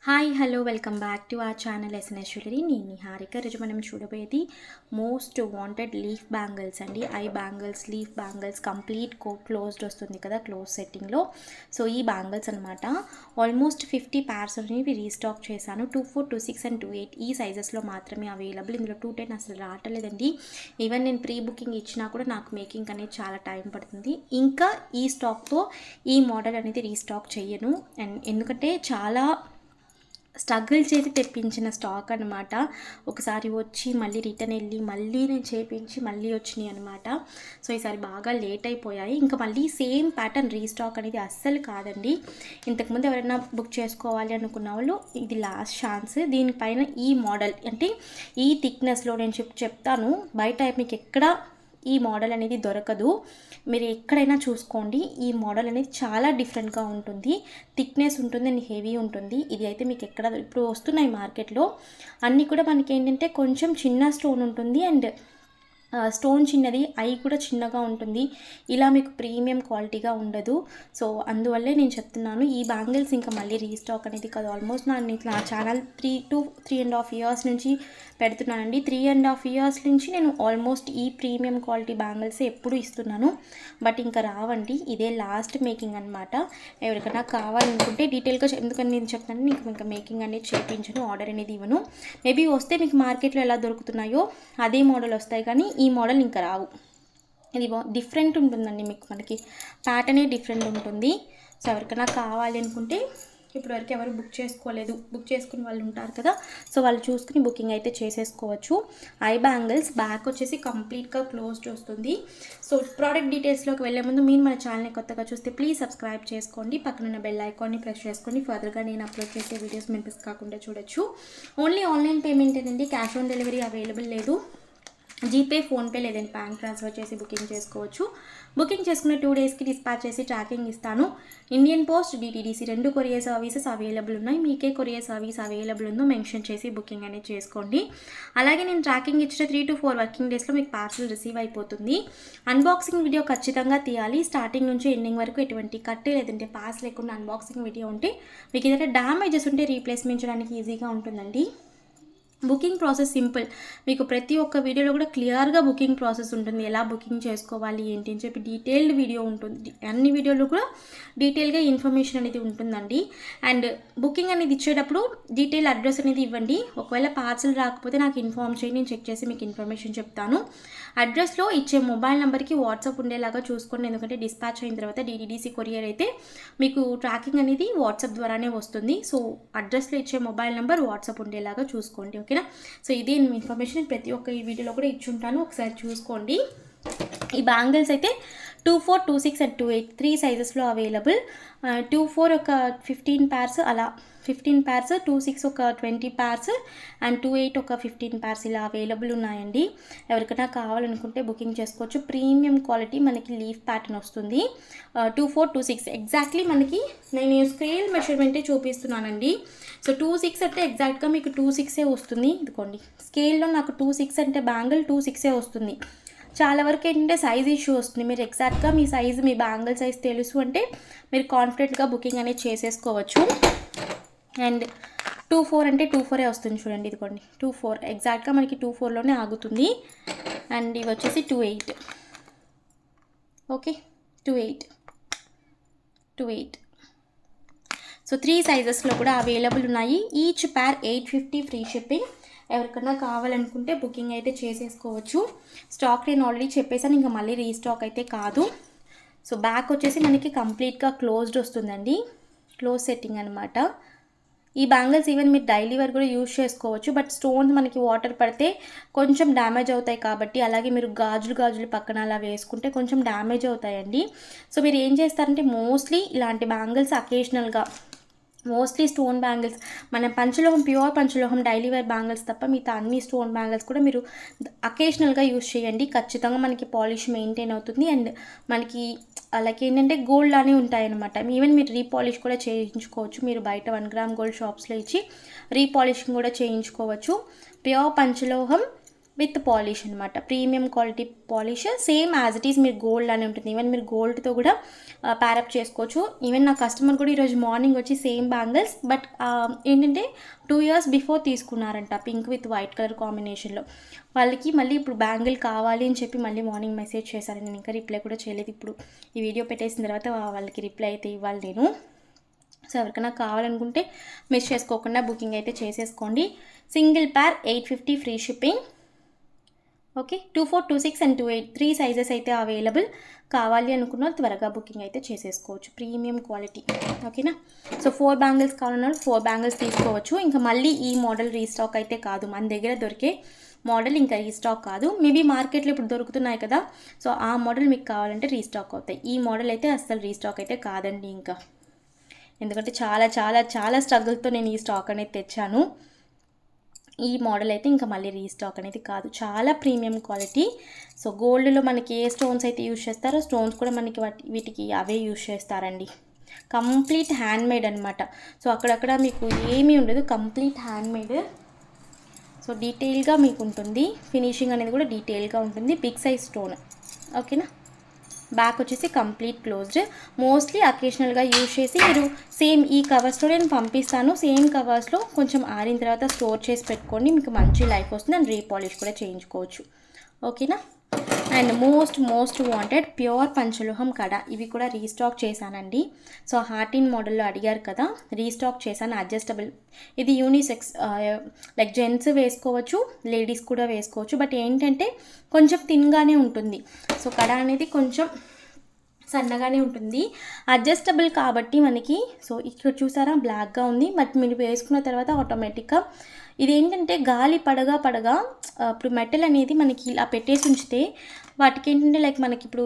Hi hello welcome back to our channel SNS jewellery. నేను నిహారిక. రోజు మనం చూడబోయేది మోస్ట్ వాంటెడ్ లీఫ్ బ్యాంగిల్స్ అండి. I bangles, leaf bangles complete closed వస్తుంది కదా క్లోజ్ సెట్టింగ్లో. సో ఈ బ్యాంగిల్స్ అనమాట ఆల్మోస్ట్ 50 pairs అనేవి రీస్టాక్ చేశాను. 24, 26 అండ్ 28 ఈ సైజెస్లో మాత్రమే అవైలబుల్. ఇందులో 210 అసలు రావట్లేదండి. ఈవెన్ నేను ప్రీ బుకింగ్ ఇచ్చినా కూడా నాకు మేకింగ్ అనేది చాలా టైం పడుతుంది. ఇంకా ఈ స్టాక్తో ఈ మోడల్ అనేది రీస్టాక్ చేయను. అండ్ ఎందుకంటే చాలా స్ట్రగుల్ చేసి తెప్పించిన స్టాక్ అనమాట. ఒకసారి వచ్చి మళ్ళీ రిటర్న్ వెళ్ళి మళ్ళీ నేను చేయించి మళ్ళీ వచ్చినాయి అనమాట. సో ఈసారి బాగా లేట్ అయిపోయాయి. ఇంకా మళ్ళీ సేమ్ ప్యాటర్న్ రీస్టాక్ అనేది అస్సలు కాదండి. ఇంతకుముందు ఎవరైనా బుక్ చేసుకోవాలి అనుకున్న వాళ్ళు ఇది లాస్ట్ ఛాన్స్. దీనిపైన ఈ మోడల్ అంటే ఈ థిక్నెస్లో నేను చెప్తాను. బయట మీకు ఎక్కడ ఈ మోడల్ అనేది దొరకదు. మీరు ఎక్కడైనా చూసుకోండి. ఈ మోడల్ అనేది చాలా డిఫరెంట్గా ఉంటుంది. థిక్నెస్ ఉంటుంది అండ్ హెవీ ఉంటుంది. ఇది అయితే మీకు ఎక్కడ ఇప్పుడు వస్తున్నాయి మార్కెట్లో అన్నీ కూడా మనకి ఏంటంటే కొంచెం చిన్న స్టోన్ ఉంటుంది అండ్ స్టోన్ చిన్నది, ఐ కూడా చిన్నగా ఉంటుంది. ఇలా మీకు ప్రీమియం క్వాలిటీగా ఉండదు. సో అందువల్లే నేను చెప్తున్నాను ఈ బ్యాంగిల్స్ ఇంకా మళ్ళీ రీస్టాక్ అనేది కాదు. ఆల్మోస్ట్ నా ఛానల్ 3.5 years నుంచి పెడుతున్నానండి. 3.5 years నుంచి నేను ఆల్మోస్ట్ ఈ ప్రీమియం క్వాలిటీ బ్యాంగిల్స్ ఎప్పుడు ఇస్తున్నాను. బట్ ఇంకా రావండి. ఇదే లాస్ట్ మేకింగ్ అనమాట. ఎవరికైనా కావాలనుకుంటే డీటెయిల్గా ఎందుకని నేను చెప్తాను. మీకు ఇంకా మేకింగ్ అనేది చేయించను, ఆర్డర్ అనేది ఇవ్వను. మేబీ వస్తే మీకు మార్కెట్లో ఎలా దొరుకుతున్నాయో అదే మోడల్ వస్తాయి, కానీ ఈ మోడల్ ఇంకా రావు. ఇది డిఫరెంట్ ఉంటుందండి. మనకి ప్యాటర్నే డిఫరెంట్ ఉంటుంది. సో ఎవరికైనా కావాలి అనుకుంటే ఇప్పటివరకు ఎవరు బుక్ చేసుకోలేదు, బుక్ చేసుకుని వాళ్ళు ఉంటారు కదా, సో వాళ్ళు చూసుకుని బుకింగ్ అయితే చేసేసుకోవచ్చు. ఐ బ్యాంగిల్స్ బ్యాక్ వచ్చేసి కంప్లీట్గా క్లోజ్డ్ వస్తుంది. సో ప్రోడక్ట్ డీటెయిల్స్లోకి వెళ్ళే ముందు మీరు మన ఛానల్ని కొత్తగా చూస్తే ప్లీజ్ సబ్స్క్రైబ్ చేసుకోండి. పక్కనున్న బెల్ ఐకాన్ని ప్రెస్ చేసుకోండి. ఫర్దర్గా నేను అప్లోడ్ చేసే వీడియోస్ మీరు మిస్ కాకుండా చూడొచ్చు. ఓన్లీ ఆన్లైన్ పేమెంట్ అండి. క్యాష్ ఆన్ డెలివరీ అవైలబుల్ లేదు. జీపే, ఫోన్పే లేదంటే బ్యాంక్ ట్రాన్స్ఫర్ చేసి బుకింగ్ చేసుకోవచ్చు. బుకింగ్ చేసుకున్న 2 daysకి డిస్పాచ్ చేసి ట్రాకింగ్ ఇస్తాను. Indian post, DTDC 2 courier services available ఉన్నాయి. మీకే కొరియర్ సర్వీస్ అవైలబుల్ ఉందో మెన్షన్ చేసి బుకింగ్ అనేది చేసుకోండి. అలాగే నేను ట్రాకింగ్ ఇచ్చిన 3 to 4 వర్కింగ్ డేస్లో మీకు పార్సల్ రిసీవ్ అయిపోతుంది. అన్బాక్సింగ్ వీడియో ఖచ్చితంగా తీయాలి. స్టార్టింగ్ నుంచి ఎండింగ్ వరకు ఎటువంటి కట్టే లేదంటే పాస్ లేకుండా అన్బాక్సింగ్ వీడియో ఉంటే మీకు ఏదైనా డ్యామేజెస్ ఉంటే రీప్లేస్మెంట్ చేయడానికి ఈజీగా ఉంటుందండి. Booking process simple. మీకు ప్రతి ఒక్క వీడియోలో కూడా క్లియర్గా బుకింగ్ ప్రాసెస్ ఉంటుంది. ఎలా బుకింగ్ చేసుకోవాలి ఏంటి అని చెప్పి డీటెయిల్డ్ వీడియో ఉంటుంది. అన్ని వీడియోలో కూడా డీటెయిల్గా ఇన్ఫర్మేషన్ అనేది ఉంటుందండి. అండ్ బుకింగ్ అనేది ఇచ్చేటప్పుడు డీటెయిల్ అడ్రస్ అనేది ఇవ్వండి. ఒకవేళ పార్సల్ రాకపోతే నాకు ఇన్ఫార్మ్ చేయండి, నేను చెక్ చేసి మీకు ఇన్ఫర్మేషన్ చెప్తాను. అడ్రస్లో ఇచ్చే మొబైల్ నెంబర్కి వాట్సాప్ ఉండేలాగా చూసుకోండి. ఎందుకంటే డిస్పాచ్ అయిన తర్వాత డిటీడీసీ కొరియర్ అయితే మీకు ట్రాకింగ్ అనేది వాట్సాప్ ద్వారానే వస్తుంది. సో అడ్రస్లో ఇచ్చే మొబైల్ నెంబర్ వాట్సాప్ ఉండేలాగా చూసుకోండి. ఓకేనా? సో ఇదే ఇన్ఫర్మేషన్ ప్రతి ఒక్క ఈ వీడియోలో కూడా ఇచ్చుంటాను, ఒకసారి చూసుకోండి. ఈ బ్యాంగిల్స్ అయితే 24, 26 అండ్ 28 3 సైజెస్లో అవైలబుల్. 24 ఒక 15 pairs, అలా 15 pairs, 26 ఒక 20 pairs అండ్ 28 ఒక 15 pairs ఇలా అవైలబుల్ ఉన్నాయండి. ఎవరికైనా కావాలనుకుంటే బుకింగ్ చేసుకోవచ్చు. ప్రీమియం క్వాలిటీ మనకి లీఫ్ ప్యాటర్న్ వస్తుంది. 24, 26 ఎగ్జాక్ట్లీ మనకి నేను స్కేల్ మెజర్మెంటే చూపిస్తున్నానండి. సో 26 అంటే ఎగ్జాక్ట్గా మీకు 26 వస్తుంది. ఇదిగోండి స్కేల్లో నాకు 26 అంటే బ్యాంగిల్ 26 వస్తుంది. చాలా వరకు ఏంటంటే సైజ్ ఇష్యూ వస్తుంది. మీరు ఎగ్జాక్ట్గా మీ సైజు, మీ బ్యాంగిల్ సైజ్ తెలుసు అంటే మీరు కాన్ఫిడెంట్గా బుకింగ్ అనేది చేసేసుకోవచ్చు. అండ్ 24 అంటే 24 వస్తుంది చూడండి. ఇదిగోండి 24 ఎగ్జాక్ట్గా మనకి 24లోనే ఆగుతుంది. అండ్ ఇవి వచ్చేసి 28. ఓకే, 28. సో 3 సైజెస్లో కూడా అవైలబుల్ ఉన్నాయి. ఈచ్ పేర్ 850 ఫ్రీ షిప్పింగ్. ఎవరికైనా కావాలనుకుంటే బుకింగ్ అయితే చేసేసుకోవచ్చు. స్టాక్ నేను ఆల్రెడీ చెప్పేసాను, ఇంకా మళ్ళీ రీస్టాక్ అయితే కాదు. సో బ్యాక్ వచ్చేసి మనకి కంప్లీట్గా క్లోజ్డ్ వస్తుందండి. క్లోజ్ సెట్టింగ్ అనమాట. ఈ బ్యాంగిల్స్ ఈవెన్ మీరు డైలీ వేర్ కూడా యూజ్ చేసుకోవచ్చు. బట్ స్టోన్స్ మనకి వాటర్ పడితే కొంచెం డ్యామేజ్ అవుతాయి కాబట్టి, అలాగే మీరు గాజులు పక్కన అలా వేసుకుంటే కొంచెం డ్యామేజ్ అవుతాయండి. సో మీరు ఏం చేస్తారంటే మోస్ట్లీ ఇలాంటి బ్యాంగిల్స్ అకేషనల్గా, మోస్ట్లీ స్టోన్ బ్యాంగిల్స్, మన పంచలోహం, ప్యూర్ పంచలోహం డైలీ వేర్ బ్యాంగిల్స్ తప్ప మిగతా అన్ని స్టోన్ బ్యాంగిల్స్ కూడా మీరు అకేషనల్గా యూజ్ చేయండి. ఖచ్చితంగా మనకి పాలిష్ మెయింటైన్ అవుతుంది. అండ్ మనకి అలాగే ఏంటంటే గోల్డ్ లానే ఉంటాయన్నమాట. ఈవెన్ మీరు రీపాలిష్ కూడా చేయించుకోవచ్చు. మీరు బయట 1 gram గోల్డ్ షాప్స్లో ఇచ్చి రీపాలిషింగ్ కూడా చేయించుకోవచ్చు. ప్యూర్ పంచలోహం విత్ పాలిష్ అనమాట, premium quality polish, same as it is మీరు గోల్డ్ అని ఉంటుంది. ఈవెన్ మీరు గోల్డ్తో కూడా ప్యారప్ చేసుకోవచ్చు. ఈవెన్ నా కస్టమర్ కూడా ఈరోజు మార్నింగ్ వచ్చి సేమ్ బ్యాంగిల్స్, బట్ ఏంటంటే 2 years బిఫోర్ తీసుకున్నారంట పింక్ విత్ వైట్ కలర్ కాంబినేషన్లో. వాళ్ళకి మళ్ళీ ఇప్పుడు బ్యాంగిల్ కావాలి అని చెప్పి మళ్ళీ మార్నింగ్ మెసేజ్ చేశాను. నేను ఇంకా రిప్లై కూడా చేయలేదు. ఇప్పుడు ఈ వీడియో పెట్టేసిన తర్వాత వాళ్ళకి రిప్లై అయితే ఇవ్వాలి నేను. సో ఎవరికైనా కావాలనుకుంటే మిస్ చేసుకోకుండా బుకింగ్ అయితే చేసేసుకోండి. Single pair 850 free shipping. Okay, 24, 26 and 28 3 sizes అయితే అవైలబుల్. కావాలి అనుకున్న త్వరగా బుకింగ్ అయితే చేసేసుకోవచ్చు. Premium quality. ఓకేనా. సో 4 బ్యాంగిల్స్ కావాలన్నా 4 బ్యాంగిల్స్ తీసుకోవచ్చు. ఇంకా మళ్ళీ ఈ మోడల్ రీస్టాక్ అయితే కాదు, మన దగ్గర దొరికే మోడల్ ఇంకా రీస్టాక్ కాదు. మేబీ మార్కెట్లో ఇప్పుడు దొరుకుతున్నాయి కదా, సో ఆ మోడల్ మీకు కావాలంటే రీస్టాక్ అవుతాయి. ఈ మోడల్ అయితే అస్సలు రీస్టాక్ అయితే కాదండి ఇంకా, ఎందుకంటే చాలా చాలా చాలా స్ట్రగుల్తో నేను ఈ స్టాక్ అనేది తెచ్చాను. ఈ మోడల్ అయితే ఇంకా మళ్ళీ రీస్టాక్ అనేది కాదు. చాలా ప్రీమియం క్వాలిటీ. సో గోల్డ్లో మనకి ఏ స్టోన్స్ అయితే యూజ్ చేస్తారో స్టోన్స్ కూడా మనకి వీటికి అవే యూజ్ చేస్తారండి. కంప్లీట్ హ్యాండ్మేడ్ అనమాట. సో అక్కడక్కడ మీకు ఏమీ ఉండదు, కంప్లీట్ హ్యాండ్మేడ్. సో డీటెయిల్గా మీకు ఉంటుంది, ఫినిషింగ్ అనేది కూడా డీటెయిల్గా ఉంటుంది. Big size stone. ఓకేనా. బ్యాక్ వచ్చేసి కంప్లీట్ క్లోజ్డ్. మోస్ట్లీ అకేషనల్గా యూజ్ చేసి మీరు సేమ్ ఈ కవర్స్లో నేను పంపిస్తాను. సేమ్ కవర్స్లో కొంచెం ఆరిన తర్వాత స్టోర్ చేసి పెట్టుకోండి, మీకు మంచి లైఫ్ వస్తుంది. అండ్ రీపాలిష్ కూడా చేయించుకోవచ్చు. ఓకేనా. అండ్ మోస్ట్ వాంటెడ్ ప్యూర్ పంచలోహం కడ, ఇవి కూడా రీస్టాక్ చేశానండి. సో హార్టిన్ మోడల్లో అడిగారు కదా, రీస్టాక్ చేశాను. అడ్జస్టబుల్, ఇది యూనిసెక్స్, లైక్ జెంట్స్ వేసుకోవచ్చు, లేడీస్ కూడా వేసుకోవచ్చు. బట్ ఏంటంటే కొంచెం థిన్గానే ఉంటుంది. సో కడ అనేది కొంచెం సన్నగానే ఉంటుంది. అడ్జస్టబుల్ కాబట్టి మనకి, సో ఇక్కడ చూసారా బ్లాక్గా ఉంది, బట్ మీరు వేసుకున్న తర్వాత ఆటోమేటిక్గా ఇదేంటంటే గాలి పడగా ఇప్పుడు మెటల్ అనేది మనకి ఇలా పెట్టేసి ఉంచితే వాటికి ఏంటంటే లైక్ మనకి ఇప్పుడు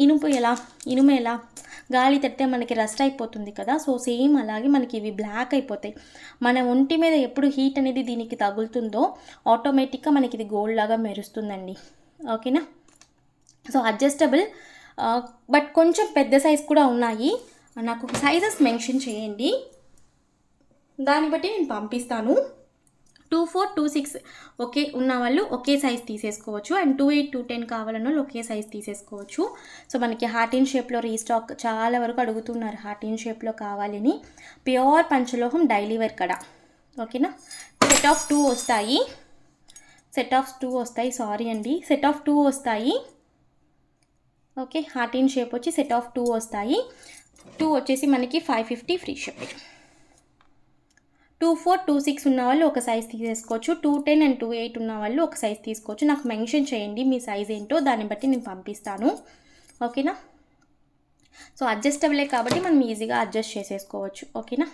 ఇనుము ఎలా గాలి తడితే మనకి రస్ట్ అయిపోతుంది కదా, సో సేమ్ అలాగే మనకి ఇవి బ్లాక్ అయిపోతాయి. మన ఒంటి మీద ఎప్పుడు హీట్ అనేది దీనికి తగులుతుందో ఆటోమేటిక్గా మనకి ఇది గోల్డ్ లాగా మెరుస్తుందండి. ఓకేనా. సో అడ్జస్టబుల్, బట్ కొంచెం పెద్ద సైజ్ కూడా ఉన్నాయి. నాకు సైజెస్ మెన్షన్ చేయండి, దాన్ని బట్టి నేను పంపిస్తాను. 24, 26 ఓకే ఉన్న వాళ్ళు ఒకే సైజ్ తీసేసుకోవచ్చు. అండ్ 28, 210 కావాలన్న వాళ్ళు ఒకే సైజ్ తీసేసుకోవచ్చు. సో మనకి హార్టిన్ షేప్లో రీస్టాక్ చాలా వరకు అడుగుతున్నారు, హార్టిన్ షేప్లో కావాలని. ప్యూర్ పంచలోహం డైలీ వేర్ కడ. ఓకేనా. సెట్ ఆఫ్ 2 వస్తాయి. సారీ అండి, సెట్ ఆఫ్ 2 వస్తాయి. ఓకే, హార్టిన్ షేప్ వచ్చి సెట్ ఆఫ్ 2 వస్తాయి. 2 వచ్చేసి మనకి 550 ఫ్రీ షిప్పింగ్. 24, 26 ఉన్న వాళ్ళు ఒక సైజ్ తీసేసుకోవచ్చు. 210 అండ్ 28 ఉన్న వాళ్ళు ఒక సైజ్ తీసుకోవచ్చు. నాకు మెన్షన్ చేయండి మీ సైజ్ ఏంటో, దాన్ని బట్టి నేను పంపిస్తాను. ఓకేనా. సో అడ్జస్టబులే కాబట్టి మనం ఈజీగా అడ్జస్ట్ చేసేసుకోవచ్చు. ఓకేనా.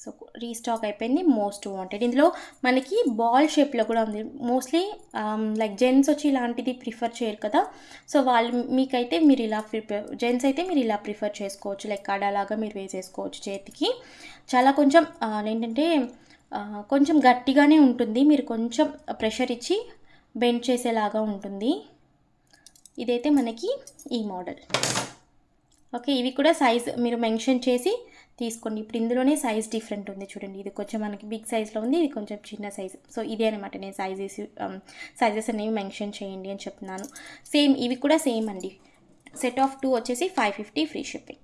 సో రీస్టాక్ అయిపోయింది. మోస్ట్ వాంటెడ్, ఇందులో మనకి బాల్ షేప్లో కూడా ఉంది. మోస్ట్లీ లైక్ జెంట్స్ వచ్చి ఇలాంటిది ప్రిఫర్ చేయరు కదా, సో మీకైతే మీరు ఇలా జెంట్స్ అయితే మీరు ఇలా ప్రిఫర్ చేసుకోవచ్చు. లైక్ కడలాగా మీరు వేసేసుకోవచ్చు చేతికి. చాలా కొంచెం ఏంటంటే కొంచెం గట్టిగానే ఉంటుంది, మీరు కొంచెం ప్రెషర్ ఇచ్చి బెండ్ చేసేలాగా ఉంటుంది. ఇదైతే మనకి ఈ మోడల్. ఓకే, ఇవి కూడా సైజ్ మీరు మెన్షన్ చేసి తీసుకోండి. ఇప్పుడు ఇందులోనే సైజ్ డిఫరెంట్ ఉంది చూడండి, ఇది కొంచెం మనకి బిగ్ సైజ్లో ఉంది, ఇది కొంచెం చిన్న సైజ్. సో ఇదే అనమాట, నేను సైజెస్ అనేవి మెన్షన్ చేయండి అని చెప్తున్నాను. సేమ్ ఇవి కూడా సేమ్ అండి. సెట్ ఆఫ్ 2 వచ్చేసి 550 ఫ్రీ షిప్పింగ్.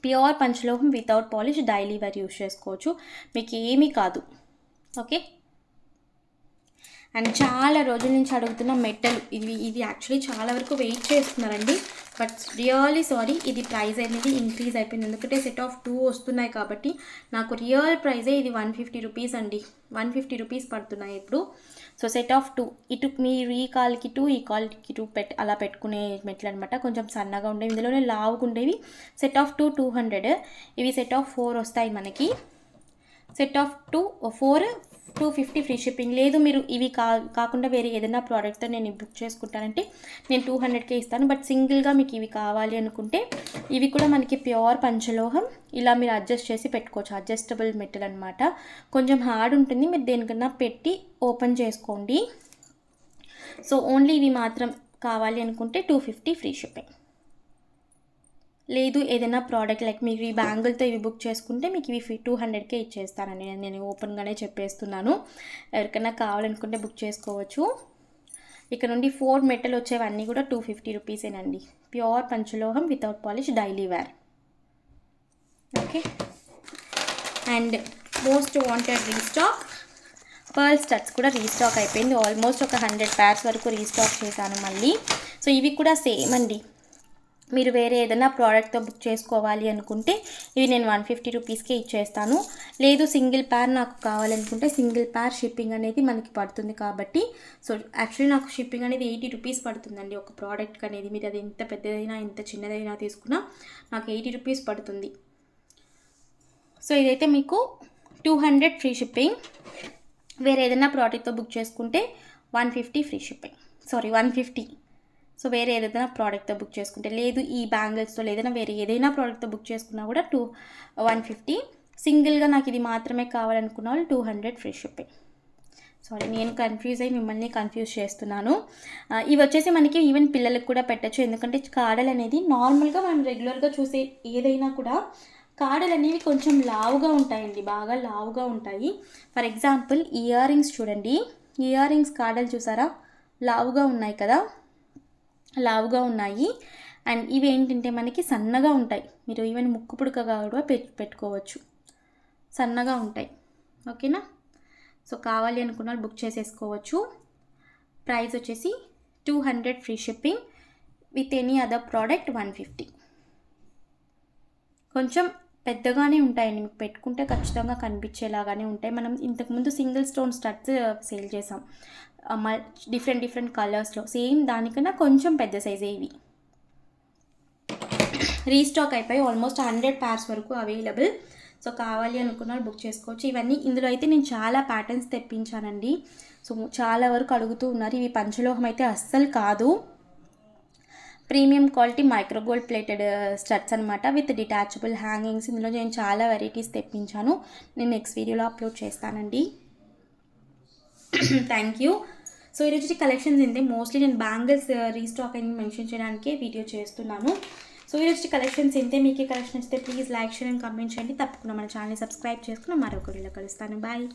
ప్యూర్ పంచలోహం without polish, daily wear use చేసుకోవచ్చు, మీకు ఏమీ కాదు. ఓకే. అండ్ చాలా రోజుల నుంచి అడుగుతున్న మెటల్, ఇది యాక్చువల్లీ చాలా వరకు వెయిట్ చేస్తున్నారండి. బట్ రియల్లీ సారీ, ఇది ప్రైస్ అనేది ఇంక్రీజ్ అయిపోయింది. ఎందుకంటే సెట్ ఆఫ్ 2 వస్తున్నాయి కాబట్టి నాకు రియల్ ప్రైజే ఇది 150 రూపీస్ అండి. 150 రూపీస్ పడుతున్నాయి ఇప్పుడు. సో సెట్ ఆఫ్ 2, ఇటు మీరు ఈ కాల్కి 2 ఈ కాల్కి 2 అలా పెట్టుకునే మెట్లు అనమాట. కొంచెం సన్నగా ఉండేవి, ఇందులోనే లావుగా ఉండేవి. సెట్ ఆఫ్ 2 200, ఇవి సెట్ ఆఫ్ 4 వస్తాయి మనకి. Set of 4 250 free shipping. లేదు మీరు ఇవి కాకుండా వేరే ఏదైనా ప్రోడక్ట్తో నేను బుక్ చేసుకుంటానంటే నేను 200కే ఇస్తాను. బట్ సింగిల్గా మీకు ఇవి కావాలి అనుకుంటే ఇవి కూడా మనకి ప్యూర్ పంచలోహం, ఇలా మీరు అడ్జస్ట్ చేసి పెట్టుకోవచ్చు. అడ్జస్టబుల్ మెటల్ అనమాట, కొంచెం హార్డ్ ఉంటుంది, మీరు దేనికన్నా పెట్టి ఓపెన్ చేసుకోండి. సో ఓన్లీ ఇవి మాత్రం కావాలి అనుకుంటే 250 ఫ్రీ షిప్పింగ్. లేదు ఏదైనా ప్రోడక్ట్ లైక్ మీరు ఈ బ్యాంగిల్తో ఇవి బుక్ చేసుకుంటే మీకు ఇవి 200కే ఇచ్చేస్తానండి. నేను ఓపెన్గానే చెప్పేస్తున్నాను. ఎవరికైనా కావాలనుకుంటే బుక్ చేసుకోవచ్చు. ఇక్కడ నుండి 4 మెటల్ వచ్చేవన్నీ కూడా 250 రూపీసేనండి. ప్యూర్ పంచలోహం without polish daily wear. Okay. And most wanted restock pearl studs కూడా రీస్టాక్ అయిపోయింది. ఆల్మోస్ట్ ఒక 100 pairs వరకు రీస్టాక్ చేశాను మళ్ళీ. సో ఇవి కూడా సేమ్ అండి. మీరు వేరే ఏదైనా ప్రోడక్ట్తో బుక్ చేసుకోవాలి అనుకుంటే ఇవి నేను 150 రూపీస్కే ఇచ్చేస్తాను. లేదు సింగిల్ పేర్ నాకు కావాలనుకుంటే సింగిల్ పేర్ షిప్పింగ్ అనేది మనకి పడుతుంది కాబట్టి, సో యాక్చువల్లీ నాకు షిప్పింగ్ అనేది 80 రూపీస్ పడుతుందండి ఒక ప్రోడక్ట్కి అనేది. మీరు అది ఎంత పెద్దదైనా ఎంత చిన్నదైనా తీసుకున్నా నాకు 80 రూపీస్ పడుతుంది. సో ఇదైతే మీకు 200 ఫ్రీ షిప్పింగ్. వేరే ఏదైనా ప్రోడక్ట్తో బుక్ చేసుకుంటే 150 ఫ్రీ షిప్పింగ్. 150. సో వేరే ఏదైనా ప్రోడక్ట్తో బుక్ చేసుకుంటే, లేదు ఈ బ్యాంగిల్స్తో లేదైనా వేరే ఏదైనా ప్రోడక్ట్తో బుక్ చేసుకున్నా కూడా 150. సింగిల్గా నాకు ఇది మాత్రమే కావాలనుకున్న వాళ్ళు 200 ఫ్రీ షిప్పింగ్. నేను కన్ఫ్యూజ్ అయ్యి మిమ్మల్ని కన్ఫ్యూజ్ చేస్తున్నాను. ఇవి వచ్చేసి మనకి ఈవెన్ పిల్లలకు కూడా పెట్టచ్చు. ఎందుకంటే కాడలు అనేది నార్మల్గా మనం రెగ్యులర్గా చూసే ఏదైనా కూడా కాడలు అనేవి కొంచెం లావుగా ఉంటాయండి, బాగా లావుగా ఉంటాయి. ఫర్ ఎగ్జాంపుల్ ఇయర్ రింగ్స్ చూడండి. ఇయర్ రింగ్స్ కాడలు చూసారా, లావుగా ఉన్నాయి కదా, లావుగా ఉన్నాయి. అండ్ ఇవి ఏంటంటే మనకి సన్నగా ఉంటాయి. మీరు ఈవెన్ ముక్కు పుడకగా కూడా పెట్టుకోవచ్చు, సన్నగా ఉంటాయి. ఓకేనా. సో కావాలి అనుకున్న వాళ్ళు బుక్ చేసేసుకోవచ్చు. ప్రైస్ వచ్చేసి 200 free shipping. With any other product 150. కొంచెం పెద్దగానే ఉంటాయండి, మీకు పెట్టుకుంటే ఖచ్చితంగా కనిపించేలాగానే ఉంటాయి. మనం ఇంతకుముందు సింగిల్ స్టోన్ స్టడ్స్ సేల్ చేసాం డిఫరెంట్ కలర్స్లో. సేమ్ దానికన్నా కొంచెం పెద్ద సైజే ఇవి. రీస్టాక్ అయిపోయి ఆల్మోస్ట్ 100 pairs వరకు అవైలబుల్. సో కావాలి అనుకున్న వాళ్ళు బుక్ చేసుకోవచ్చు. ఇవన్నీ ఇందులో అయితే నేను చాలా ప్యాటర్న్స్ తెప్పించానండి. సో చాలా వరకు అడుగుతూ ఉన్నారు. ఇవి పంచలోహం అయితే అస్సలు కాదు, premium quality micro gold plated studs అనమాట, విత్ డిటాచబుల్ హ్యాంగింగ్స్. ఇందులో నేను చాలా వెరైటీస్ తెప్పించాను. నేను నెక్స్ట్ వీడియోలో అప్లోడ్ చేస్తానండి. Thank you. సో ఈరోజు కలెక్షన్స్ ఏంటి, మోస్ట్లీ నేను బ్యాంగిల్స్ రీస్టాక్ అని మెన్షన్ చేయడానికే వీడియో చేస్తున్నాను. సో ఈరోజు కలెక్షన్స్ ఏంటి, మీకు కలెక్షన్ ఇస్తే please like, share and comment చేయండి. తప్పకుండా మన ఛానల్ని సబ్స్క్రైబ్ చేసుకుని మరొక వీడియోలో కలుస్తాను. బాయ్.